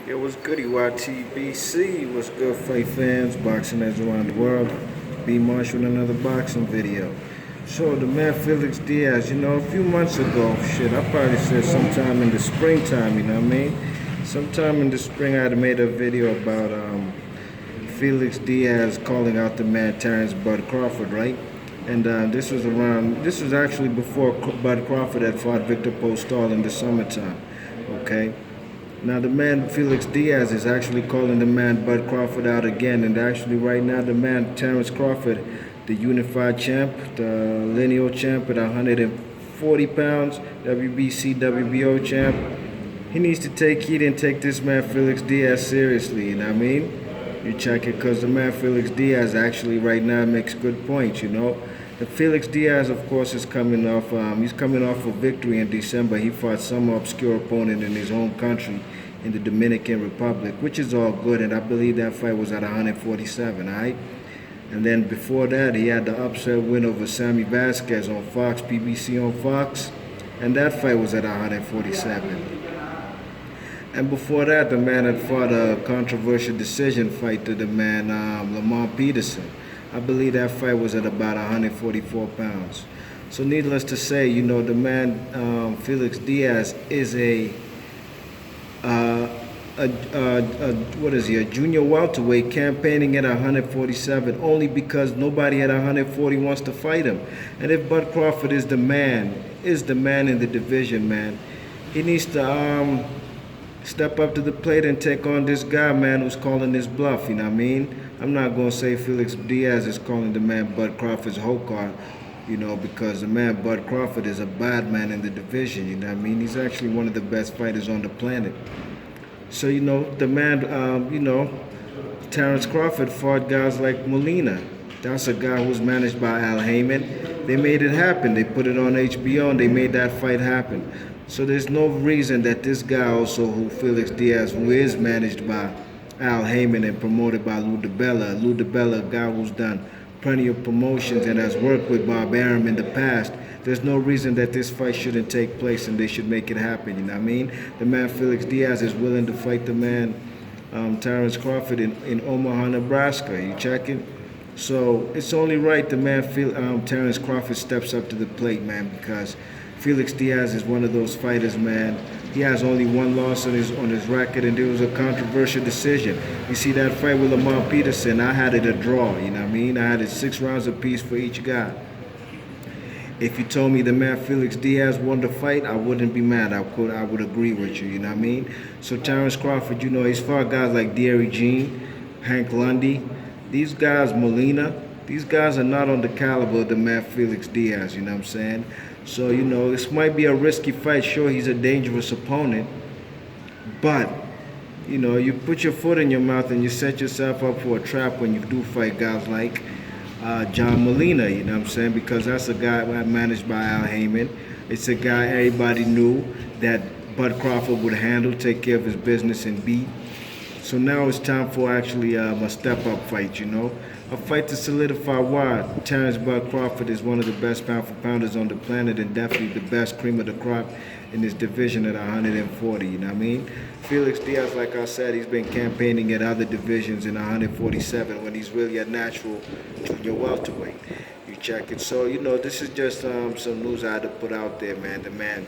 Yo, what's good, YTBC? What's good, fight fans, boxing heads around the world? B. Marsh with another boxing video. So, the man Felix Diaz, a few months ago, I probably said sometime in the springtime, you know what I mean? Sometime in the spring, I had made a video about Felix Diaz calling out the man Terrance Bud Crawford, right? And this was actually before Bud Crawford had fought Victor Postol in the summertime, okay? Now the man Felix Diaz is actually calling the man Bud Crawford out again, and actually right now the man Terrance Crawford, the unified champ, the lineal champ at 140 pounds, WBC WBO champ, he needs to take heed and take this man Felix Diaz seriously. You know what I mean? You check it, because the man Felix Diaz actually right now makes good points. The Felix Diaz, of course, is coming off. He's coming off a victory in December. He fought some obscure opponent in his home country, in the Dominican Republic, which is all good. And I believe that fight was at 147. All right. And then before that, he had the upset win over Sammy Vasquez on Fox, PBC on Fox, and that fight was at 147. And before that, the man had fought a controversial decision fight to the man Lamont Peterson. I believe that fight was at about 144 pounds. So needless to say, the man Felix Diaz is a junior welterweight campaigning at 147 only because nobody at 140 wants to fight him. And if Bud Crawford is the man in the division, man, he needs to step up to the plate and take on this guy, man, who's calling his bluff, you know what I mean? I'm not going to say Felix Diaz is calling the man Bud Crawford's hoe card, because the man Bud Crawford is a bad man in the division, you know what I mean? He's actually one of the best fighters on the planet. So, the man, Terrance Crawford fought guys like Molina. That's a guy who's managed by Al Heyman. They made it happen. They put it on HBO and they made that fight happen. So there's no reason that this guy also, who Felix Diaz, who is managed by Al Heyman and promoted by Lou DiBella, a guy who's done plenty of promotions and has worked with Bob Arum in the past, there's no reason that this fight shouldn't take place and they should make it happen, you know what I mean? The man Felix Diaz is willing to fight the man Terrance Crawford in Omaha, Nebraska. You checking? So it's only right the man Terrance Crawford steps up to the plate, man, because Felix Diaz is one of those fighters, man. He has only one loss on his record, and there was a controversial decision. You see that fight with Lamont Peterson, I had it a draw, you know what I mean? I had it 6 rounds apiece for each guy. If you told me the man Felix Diaz won the fight, I wouldn't be mad. I would agree with you, you know what I mean? So Terrance Crawford, he's fought guys like Derry Jean, Hank Lundy. These guys, Molina, these guys are not on the caliber of the man Felix Diaz, you know what I'm saying? So, this might be a risky fight. Sure, he's a dangerous opponent. But, you put your foot in your mouth and you set yourself up for a trap when you do fight guys like John Molina, you know what I'm saying? Because that's a guy managed by Al Heyman. It's a guy everybody knew that Bud Crawford would handle, take care of his business, and beat. So now it's time for actually a step-up fight, A fight to solidify why Terrance Bud Crawford is one of the best pound-for-pounders on the planet and definitely the best cream of the crop in this division at 140, you know what I mean? Felix Diaz, like I said, he's been campaigning at other divisions in 147 when he's really a natural junior welterweight. You check it. So, this is just some news I had to put out there, man. The man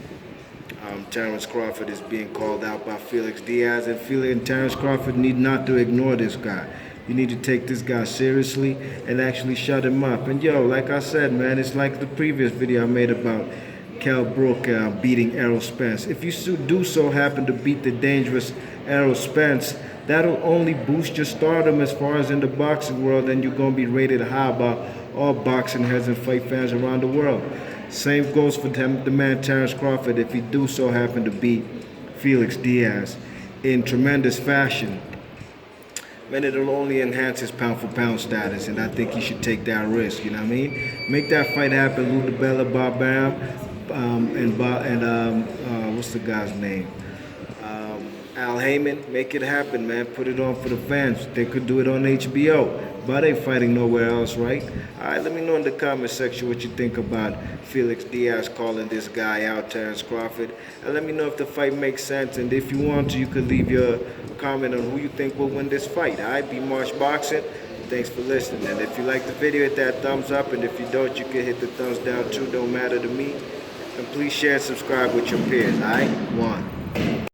Terrance Crawford is being called out by Felix Diaz, and Terrance Crawford need not to ignore this guy. You need to take this guy seriously and actually shut him up. And like I said, man, it's like the previous video I made about Kell Brook beating Errol Spence. If you do so happen to beat the dangerous Errol Spence, that'll only boost your stardom as far as in the boxing world, and you're going to be rated high by all boxing heads and fight fans around the world. Same goes for the man Terrance Crawford if he do so happen to beat Felix Diaz in tremendous fashion. Man, it'll only enhance his pound-for-pound status, and I think he should take that risk, you know what I mean? Make that fight happen, Lou DiBella, Bob Arum, what's the guy's name? Al Heyman. Make it happen, man. Put it on for the fans. They could do it on HBO. But they fighting nowhere else, right? All right, let me know in the comment section what you think about Felix Diaz calling this guy out, Terrance Crawford. And let me know if the fight makes sense. And if you want to, you could leave your comment on who you think will win this fight. Alright, be March Boxing. Thanks for listening. And if you like the video, hit that thumbs up. And if you don't, you can hit the thumbs down too. Don't matter to me. And please share and subscribe with your peers. Alright? One.